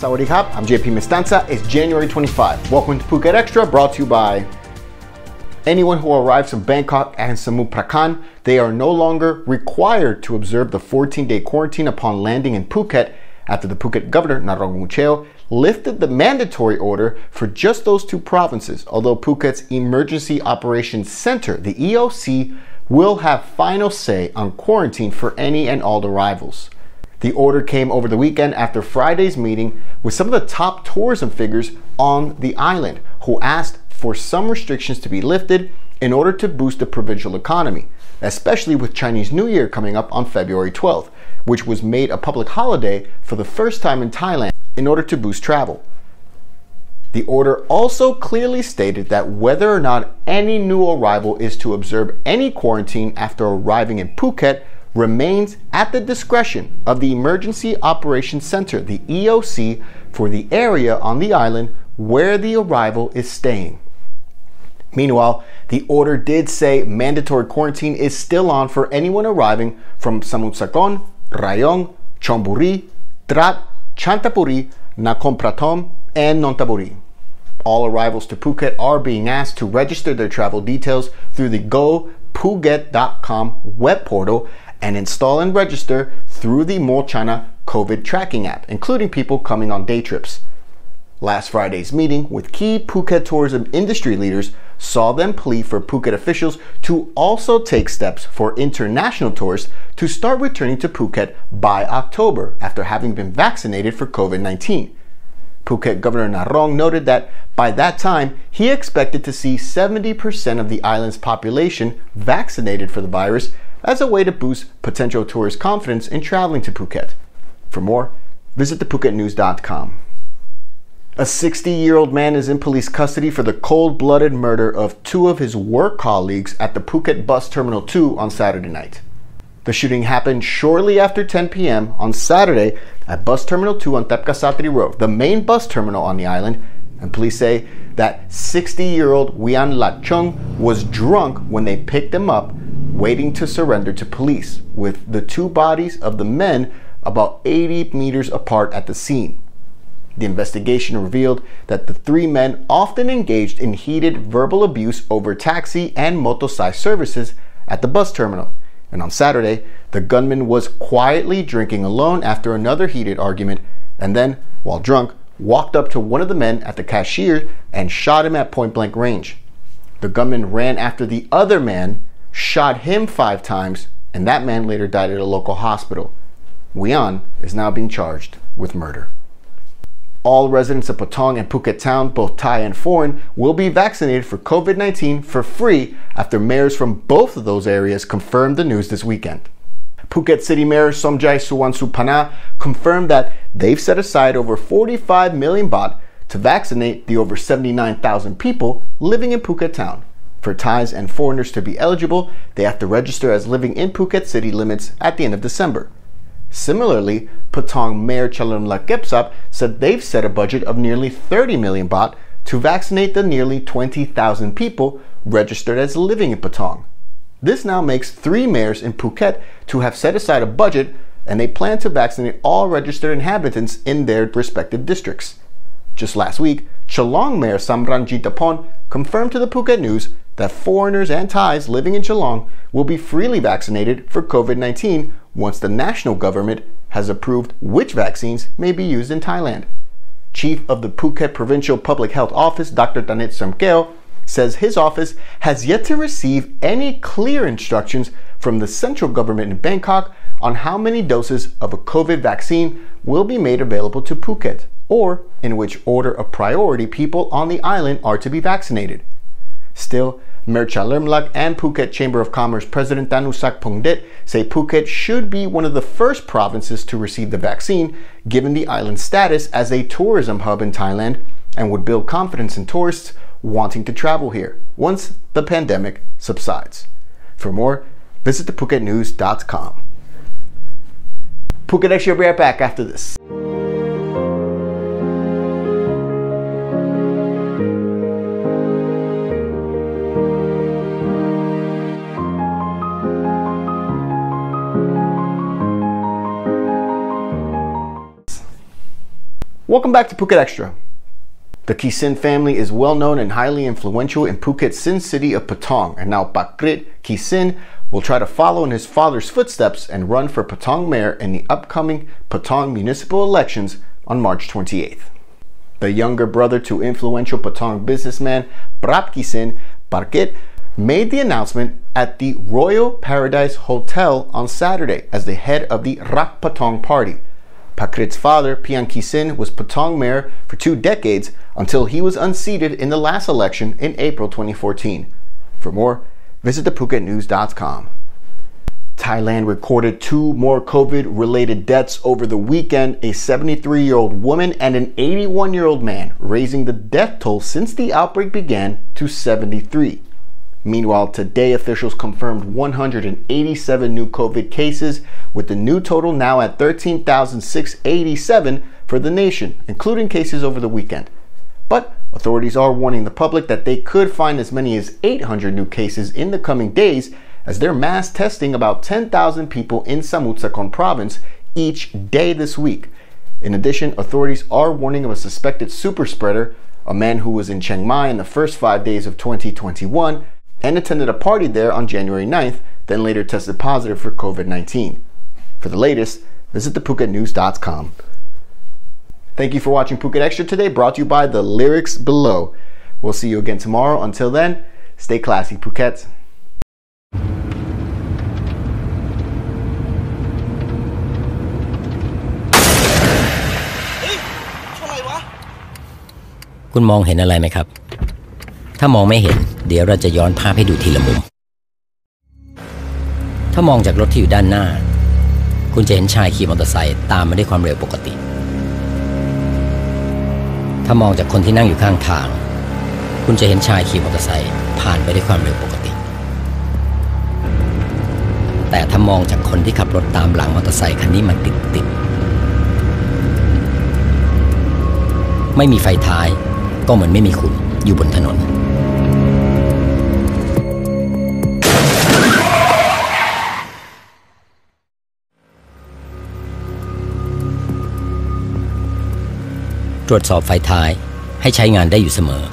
Sawadee Khap, I'm JP Mestanza. It's January 25. Welcome to Phuket Extra, brought to you by anyone who arrives from Bangkok and Samut Prakan. They are no longer required to observe the 14-day quarantine upon landing in Phuket after the Phuket governor, Narong Mucheo, lifted the mandatory order for just those two provinces, although Phuket's Emergency Operations Center, the EOC, will have final say on quarantine for any and all arrivals. The order came over the weekend after Friday's meeting with some of the top tourism figures on the island, who asked for some restrictions to be lifted in order to boost the provincial economy, especially with Chinese New Year coming up on February 12th, which was made a public holiday for the first time in Thailand in order to boost travel. The order also clearly stated that whether or not any new arrival is to observe any quarantine after arriving in Phuket remains at the discretion of the Emergency Operations Center, the EOC, for the area on the island where the arrival is staying. Meanwhile, the order did say mandatory quarantine is still on for anyone arriving from Samut Sakhon, Rayong, Chonburi, Trat, Chantapuri, Nakhon Pratom, and Nonthaburi. All arrivals to Phuket are being asked to register their travel details through the gophuket.com web portal and install and register through the Mo China COVID tracking app, including people coming on day trips. Last Friday's meeting with key Phuket tourism industry leaders saw them plead for Phuket officials to also take steps for international tourists to start returning to Phuket by October after having been vaccinated for COVID-19. Phuket Governor Narong noted that by that time, he expected to see 70% of the island's population vaccinated for the virus as a way to boost potential tourist confidence in traveling to Phuket. For more, visit thephuketnews.com. A 60-year-old man is in police custody for the cold-blooded murder of two of his work colleagues at the Phuket Bus Terminal 2 on Saturday night. The shooting happened shortly after 10 p.m. on Saturday at Bus Terminal 2 on Tepkasatri Road, the main bus terminal on the island, and police say that 60-year-old Wian Lat Chung was drunk when they picked him up, waiting to surrender to police, with the two bodies of the men about 80 meters apart at the scene. The investigation revealed that the three men often engaged in heated verbal abuse over taxi and motorcycle services at the bus terminal. And on Saturday, the gunman was quietly drinking alone after another heated argument, and then, while drunk, walked up to one of the men at the cashier and shot him at point-blank range. The gunman ran after the other man, shot him 5 times, and that man later died at a local hospital. Wian is now being charged with murder. All residents of Patong and Phuket Town, both Thai and foreign, will be vaccinated for COVID-19 for free after mayors from both of those areas confirmed the news this weekend. Phuket City Mayor Somjai Suwansupana confirmed that they've set aside over 45 million baht to vaccinate the over 79,000 people living in Phuket Town. For Thais and foreigners to be eligible, they have to register as living in Phuket city limits at the end of December. Similarly, Patong Mayor Chalermnak Kepsap said they've set a budget of nearly 30 million baht to vaccinate the nearly 20,000 people registered as living in Patong. This now makes 3 mayors in Phuket to have set aside a budget, and they plan to vaccinate all registered inhabitants in their respective districts. Just last week, Chalong Mayor Samranjit Apon confirmed to the Phuket News that foreigners and Thais living in Chalong will be freely vaccinated for COVID-19 once the national government has approved which vaccines may be used in Thailand. Chief of the Phuket Provincial Public Health Office, Dr. Tanit Samkeo, says his office has yet to receive any clear instructions from the central government in Bangkok on how many doses of a COVID vaccine will be made available to Phuket, or in which order of priority people on the island are to be vaccinated. Still, Mayor Chalermnak and Phuket Chamber of Commerce President Danusak Pongdet say Phuket should be one of the first provinces to receive the vaccine, given the island's status as a tourism hub in Thailand, and would build confidence in tourists wanting to travel here once the pandemic subsides. For more, visit thephuketnews.com. Phuket Extra will be right back after this. Welcome back to Phuket Extra. The Keesin family is well known and highly influential in Phuket's Sin city of Patong, and now Pakrit Keesin will try to follow in his father's footsteps and run for Patong Mayor in the upcoming Patong municipal elections on March 28th. The younger brother to influential Patong businessman Prab Keesin, Pakrit, made the announcement at the Royal Paradise Hotel on Saturday as the head of the Rak Patong party. Pakrit's father, Pian Keesin, was Patong Mayor for 2 decades until he was unseated in the last election in April 2014. For more, visit thephuketnews.com. Thailand recorded 2 more COVID-related deaths over the weekend, a 73-year-old woman and an 81-year-old man, raising the death toll since the outbreak began to 73. Meanwhile, today officials confirmed 187 new COVID cases, with the new total now at 13,687 for the nation, including cases over the weekend. But authorities are warning the public that they could find as many as 800 new cases in the coming days, as they're mass testing about 10,000 people in Samut Prakan province each day this week. In addition, authorities are warning of a suspected super spreader, a man who was in Chiang Mai in the first 5 days of 2021 and attended a party there on January 9th, then later tested positive for COVID-19. For the latest, visit thephuketnews.com. Thank you for watching Phuket Extra today, brought to you by the lyrics below. We'll see you again tomorrow. Until then, stay classy, Phuket. คุณมองเห็นอะไรไหมครับถ้ามองไม่เห็นเดี๋ยวเราจะย้อนภาพให้ดูทีละมุมถ้ามองจากรถที่อยู่ด้านหน้าคุณจะเห็นชายขี่มอเตอร์ไซค์ตามมาด้วยความเร็วปกติถ้ามองจากคนที่นั่งอยู่ข้างทางคุณจะเห็นชายขี่มอเตอร์ไซค์ผ่านไปด้วยความเร็วปกติแต่ถ้ามองจากคนที่ขับรถตามหลังมอเตอร์ไซค์คันนี้มาติดไม่มีไฟท้ายก็เหมือนไม่มีคุณอยู่บนถนนตรวจสอบไฟท้ายให้ใช้งานได้อยู่เสมอ